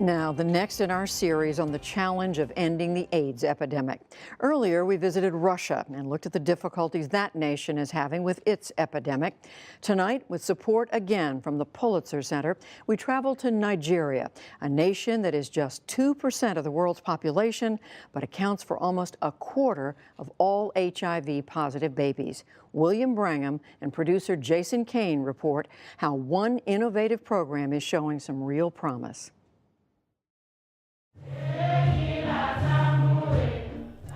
Now, the next in our series on the challenge of ending the AIDS epidemic. Earlier, we visited Russia and looked at the difficulties that nation is having with its epidemic. Tonight, with support again from the Pulitzer Center, we travel to Nigeria, a nation that is just 2% of the world's population, but accounts for almost a quarter of all HIV-positive babies. William Brangham and producer Jason Kane report how one innovative program is showing some real promise.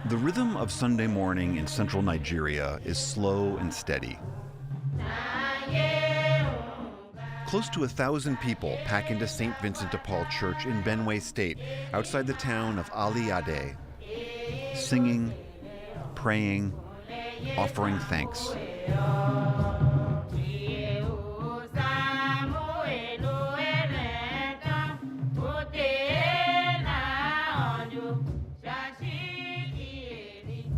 The rhythm of Sunday morning in central Nigeria is slow and steady. Close to 1,000 people pack into St. Vincent de Paul Church in Benue State, outside the town of Ali-Ade, singing, praying, offering thanks.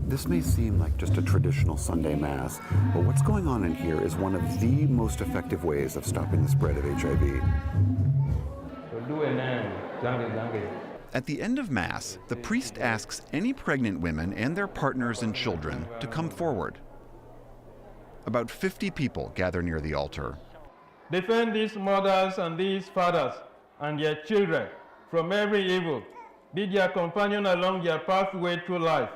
This may seem like just a traditional Sunday Mass, but what's going on in here is one of the most effective ways of stopping the spread of HIV. At the end of Mass, the priest asks any pregnant women and their partners and children to come forward. About 50 people gather near the altar. Defend these mothers and these fathers and their children from every evil. Be their companion along their pathway through life.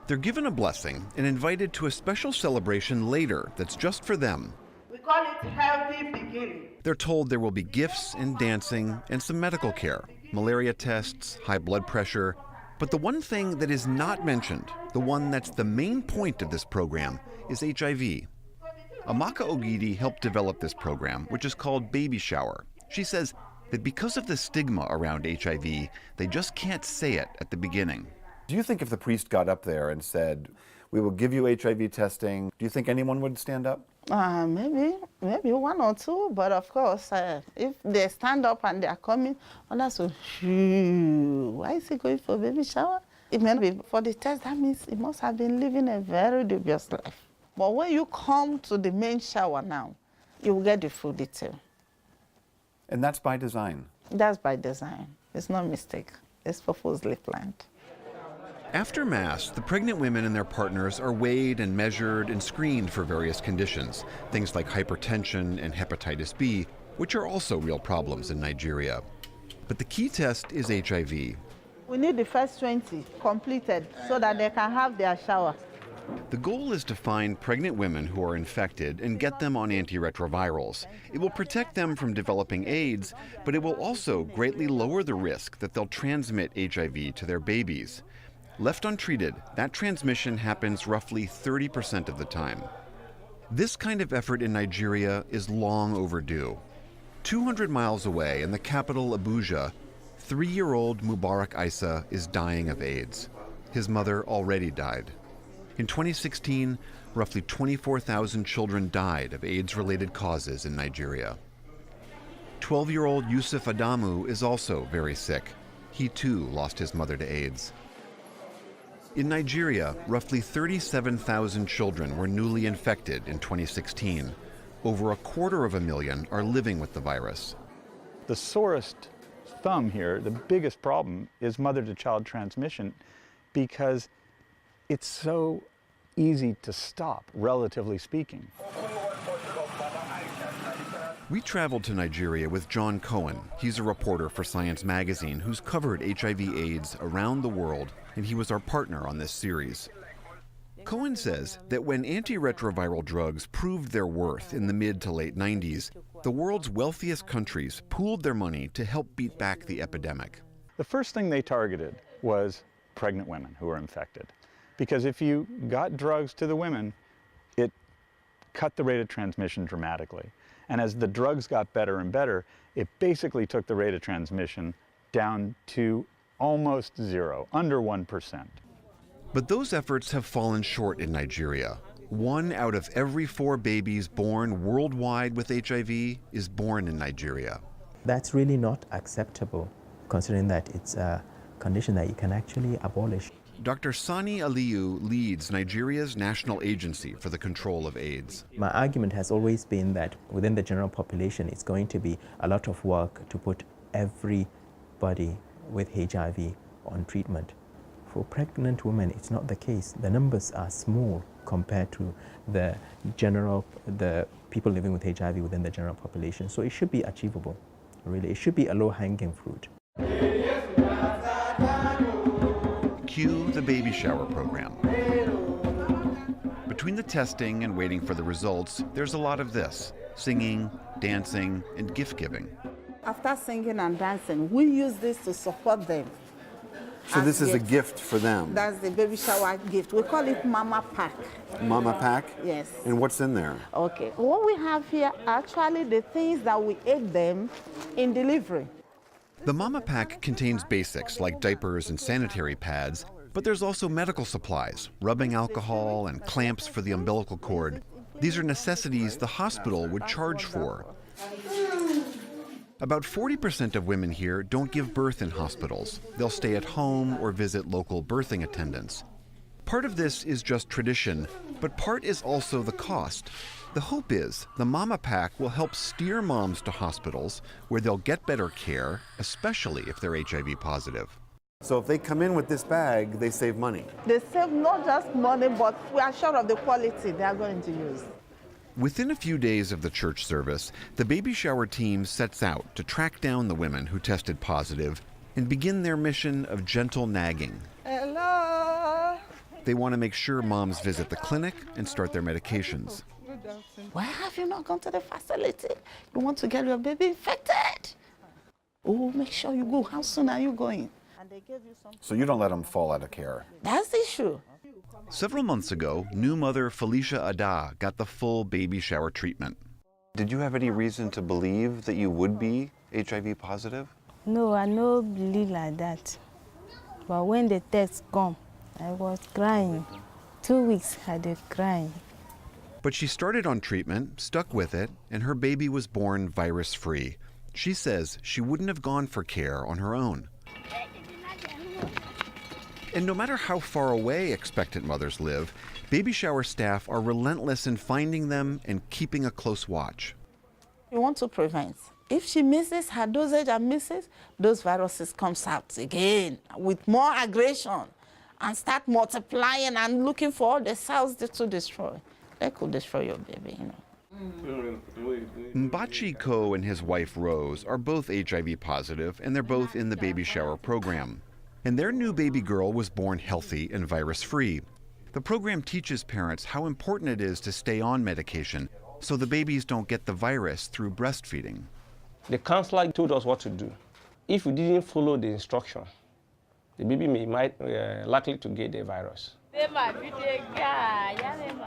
They're given a blessing and invited to a special celebration later that's just for them. We call it Healthy Beginning. They're told there will be gifts and dancing and some medical care, malaria tests, high blood pressure. But the one thing that is not mentioned, the one that's the main point of this program, is HIV. Amaka Ogidi helped develop this program, which is called Baby Shower. She says that because of the stigma around HIV, they just can't say it at the beginning. Do you think if the priest got up there and said, "We will give you HIV testing," do you think anyone would stand up? Maybe one or two, but of course, if they stand up and they are coming, others will, why is he going for baby shower? It may not be for the test, that means he must have been living a very dubious life. But when you come to the main shower now, you will get the full detail. And that's by design? That's by design. It's no mistake. It's purposely planned. After Mass, the pregnant women and their partners are weighed and measured and screened for various conditions, things like hypertension and hepatitis B, which are also real problems in Nigeria. But the key test is HIV. We need the first 20 completed so that they can have their shower. The goal is to find pregnant women who are infected and get them on antiretrovirals. It will protect them from developing AIDS, but it will also greatly lower the risk that they'll transmit HIV to their babies. Left untreated, that transmission happens roughly 30% of the time. This kind of effort in Nigeria is long overdue. 200 miles away in the capital Abuja, 3-year-old Mubarak Isa is dying of AIDS. His mother already died. In 2016, roughly 24,000 children died of AIDS-related causes in Nigeria. 12-year-old Yusuf Adamu is also very sick. He too lost his mother to AIDS. In Nigeria, roughly 37,000 children were newly infected in 2016. Over 250,000 are living with the virus. The sorest thumb here, the biggest problem, is mother-to-child transmission because it's so easy to stop, relatively speaking. We traveled to Nigeria with John Cohen. He's a reporter for Science Magazine who's covered HIV/AIDS around the world, and he was our partner on this series. Cohen says that when antiretroviral drugs proved their worth in the mid to late 90s, the world's wealthiest countries pooled their money to help beat back the epidemic. The first thing they targeted was pregnant women who were infected. Because if you got drugs to the women, it cut the rate of transmission dramatically. And as the drugs got better and better, it basically took the rate of transmission down to almost zero, under 1%. But those efforts have fallen short in Nigeria. 1 out of every 4 babies born worldwide with HIV is born in Nigeria. That's really not acceptable, considering that it's a condition that you can actually abolish. Dr. Sani Aliyu leads Nigeria's National Agency for the Control of AIDS. My argument has always been that within the general population, it's going to be a lot of work to put every body with HIV on treatment. For pregnant women, it's not the case. The numbers are small compared to the people living with HIV within the general population. So it should be achievable, really. It should be a low-hanging fruit. Cue the baby shower program. Between the testing and waiting for the results, there's a lot of this: singing, dancing, and gift giving. After singing and dancing, we use this to support them. So this is a gift for them? That's the baby shower gift. We call it Mama Pack. Mama Pack? Yes. And what's in there? Okay. What we have here, actually the things that we aid them in delivery. The Mama Pack contains basics like diapers and sanitary pads, but there's also medical supplies, rubbing alcohol, and clamps for the umbilical cord. These are necessities the hospital would charge for. About 40% of women here don't give birth in hospitals. They'll stay at home or visit local birthing attendants. Part of this is just tradition, but part is also the cost. The hope is the Mama Pack will help steer moms to hospitals where they'll get better care, especially if they're HIV positive. So if they come in with this bag, they save money. They save not just money, but we are sure of the quality they are going to use. Within a few days of the church service, the baby shower team sets out to track down the women who tested positive and begin their mission of gentle nagging. Hello. They want to make sure moms visit the clinic and start their medications. Why have you not gone to the facility? You want to get your baby infected? Oh, make sure you go. How soon are you going? So you don't let them fall out of care? That's the issue. Several months ago, new mother Felicia Ada got the full baby shower treatment. Did you have any reason to believe that you would be HIV positive? No, I don't believe like that. But when the test come, I was crying. 2 weeks I did crying. But she started on treatment, stuck with it, and her baby was born virus-free. She says she wouldn't have gone for care on her own. And no matter how far away expectant mothers live, baby shower staff are relentless in finding them and keeping a close watch. We want to prevent. If she misses her dosage and misses, those viruses comes out again with more aggression and start multiplying and looking for all the cells to destroy. They could destroy your baby, you know. Mbachi Ko and his wife Rose are both HIV positive, and they're both in the baby shower program. And their new baby girl was born healthy and virus-free. The program teaches parents how important it is to stay on medication so the babies don't get the virus through breastfeeding. The counselor told us what to do. If we didn't follow the instruction, the baby might likely to get the virus.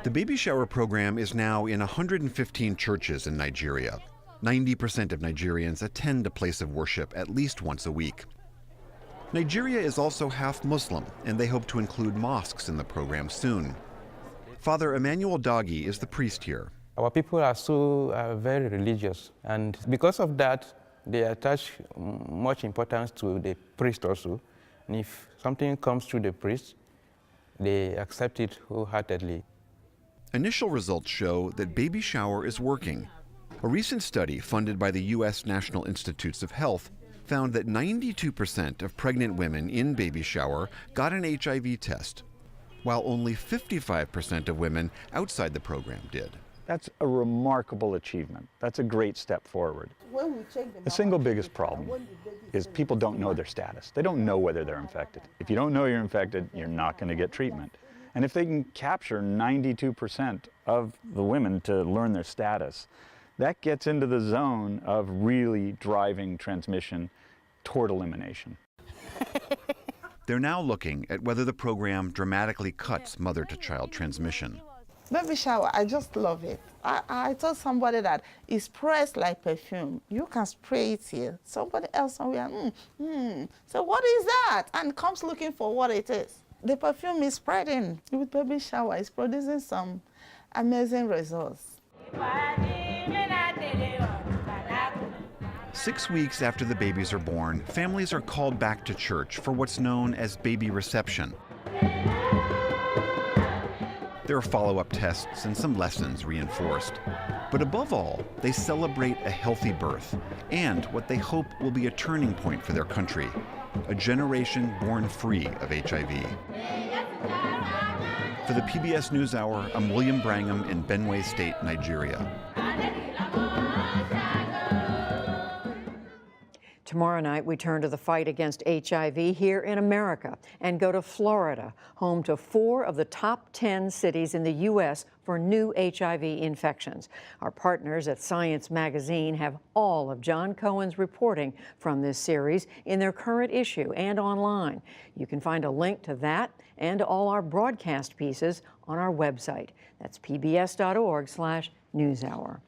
The baby shower program is now in 115 churches in Nigeria. 90% of Nigerians attend a place of worship at least once a week. Nigeria is also half Muslim, and they hope to include mosques in the program soon. Father Emmanuel Dagi is the priest here. Our people are very religious, and because of that, they attach much importance to the priest also. And if something comes through the priest, they accept it wholeheartedly. Initial results show that baby shower is working. A recent study funded by the U.S. National Institutes of Health found that 92% of pregnant women in baby shower got an HIV test, while only 55% of women outside the program did. That's a remarkable achievement. That's a great step forward. The single biggest problem is people don't know their status. They don't know whether they're infected. If you don't know you're infected, you're not going to get treatment. And if they can capture 92% of the women to learn their status, that gets into the zone of really driving transmission toward elimination. They're now looking at whether the program dramatically cuts mother-to-child transmission. Baby shower, I just love it. I told somebody that it sprays like perfume. You can spray it here. Somebody else somewhere, So what is that? And comes looking for what it is. The perfume is spreading. With baby shower, it's producing some amazing results. 6 weeks after the babies are born, families are called back to church for what's known as baby reception. There are follow-up tests and some lessons reinforced. But above all, they celebrate a healthy birth and what they hope will be a turning point for their country, a generation born free of HIV. For the PBS NewsHour, I'm William Brangham in Benue State, Nigeria. Tomorrow night, we turn to the fight against HIV here in America and go to Florida, home to 4 of the top 10 cities in the U.S. for new HIV infections. Our partners at Science Magazine have all of John Cohen's reporting from this series in their current issue and online. You can find a link to that and to all our broadcast pieces on our website. That's pbs.org/newshour.